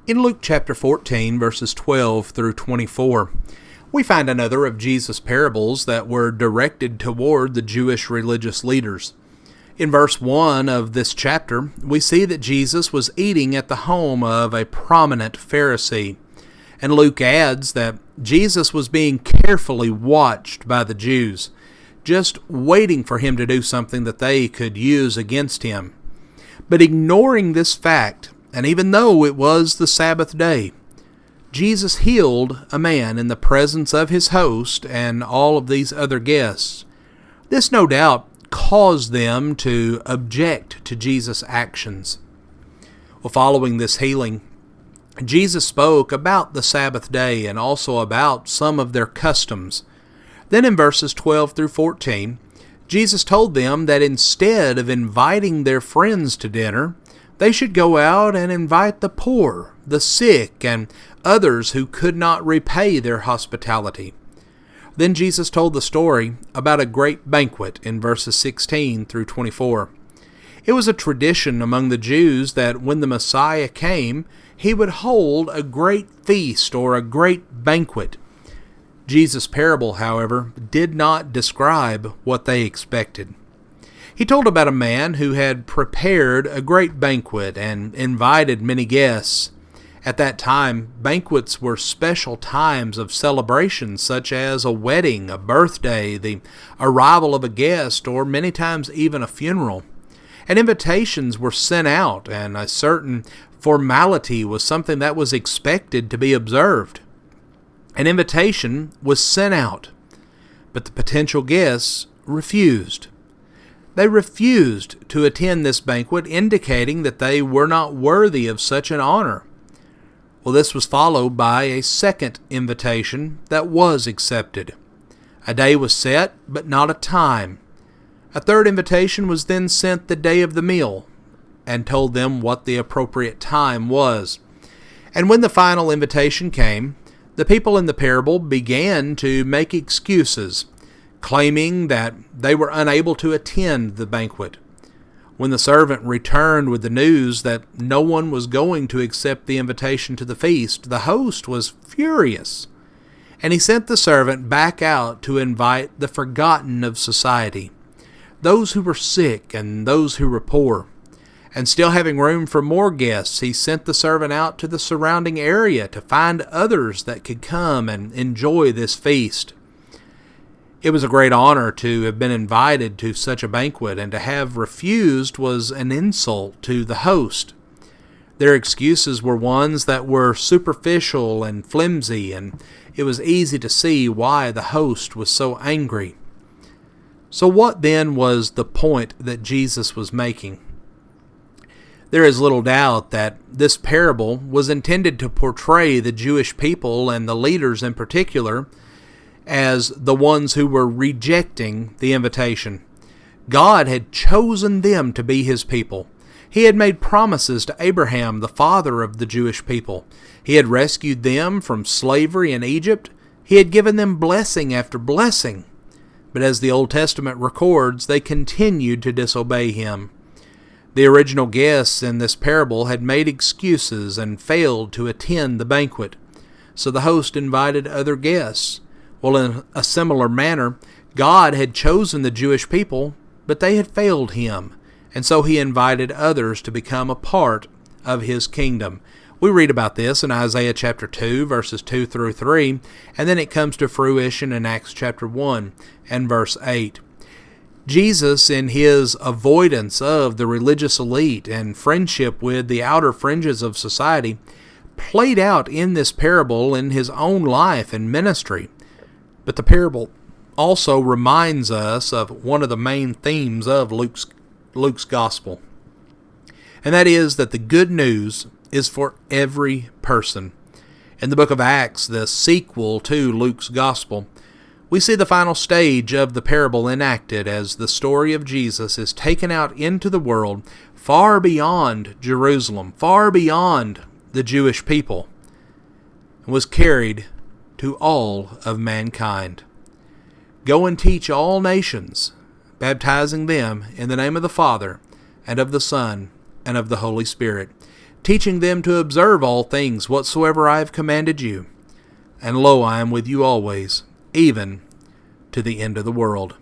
In Luke chapter 14, verses 12 through 24, we find another of Jesus' parables that were directed toward the Jewish religious leaders. In verse 1 of this chapter, we see that Jesus was eating at the home of a prominent Pharisee. And Luke adds that Jesus was being carefully watched by the Jews, just waiting for him to do something that they could use against him. But ignoring this fact, and even though it was the Sabbath day, Jesus healed a man in the presence of his host and all of these other guests. This no doubt caused them to object to Jesus' actions. Well, following this healing, Jesus spoke about the Sabbath day and also about some of their customs. Then in verses 12 through 14, Jesus told them that instead of inviting their friends to dinner, they should go out and invite the poor, the sick, and others who could not repay their hospitality. Then Jesus told the story about a great banquet in verses 16 through 24. It was a tradition among the Jews that when the Messiah came, he would hold a great feast or a great banquet. Jesus' parable, however, did not describe what they expected. He told about a man who had prepared a great banquet and invited many guests. At that time, banquets were special times of celebration, such as a wedding, a birthday, the arrival of a guest, or many times even a funeral. And invitations were sent out, and a certain formality was something that was expected to be observed. An invitation was sent out, but the potential guests refused. They refused to attend this banquet, indicating that they were not worthy of such an honor. Well, this was followed by a second invitation that was accepted. A day was set, but not a time. A third invitation was then sent the day of the meal, and told them what the appropriate time was. And when the final invitation came, the people in the parable began to make excuses, claiming that they were unable to attend the banquet. When the servant returned with the news that no one was going to accept the invitation to the feast, the host was furious, and he sent the servant back out to invite the forgotten of society, those who were sick and those who were poor. And still having room for more guests, he sent the servant out to the surrounding area to find others that could come and enjoy this feast. It was a great honor to have been invited to such a banquet, and to have refused was an insult to the host. Their excuses were ones that were superficial and flimsy, and it was easy to see why the host was so angry. So what then was the point that Jesus was making? There is little doubt that this parable was intended to portray the Jewish people, and the leaders in particular, as the ones who were rejecting the invitation. God had chosen them to be his people. He had made promises to Abraham, the father of the Jewish people. He had rescued them from slavery in Egypt. He had given them blessing after blessing. But as the Old Testament records, they continued to disobey him. The original guests in this parable had made excuses and failed to attend the banquet. So the host invited other guests. Well, in a similar manner, God had chosen the Jewish people, but they had failed him, and so he invited others to become a part of his kingdom. We read about this in Isaiah chapter 2, verses 2 through 3, and then it comes to fruition in Acts chapter 1 and verse 8. Jesus, in his avoidance of the religious elite and friendship with the outer fringes of society, played out in this parable in his own life and ministry. But the parable also reminds us of one of the main themes of Luke's gospel. And that is that the good news is for every person. In the book of Acts, the sequel to Luke's gospel, we see the final stage of the parable enacted as the story of Jesus is taken out into the world far beyond Jerusalem, far beyond the Jewish people, and was carried to all of mankind. Go and teach all nations, baptizing them in the name of the Father, and of the Son, and of the Holy Spirit, teaching them to observe all things whatsoever I have commanded you. And lo, I am with you always, even to the end of the world.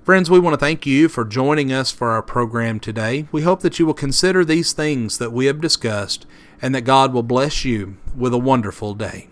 Friends, we want to thank you for joining us for our program today. We hope that you will consider these things that we have discussed, and that God will bless you with a wonderful day.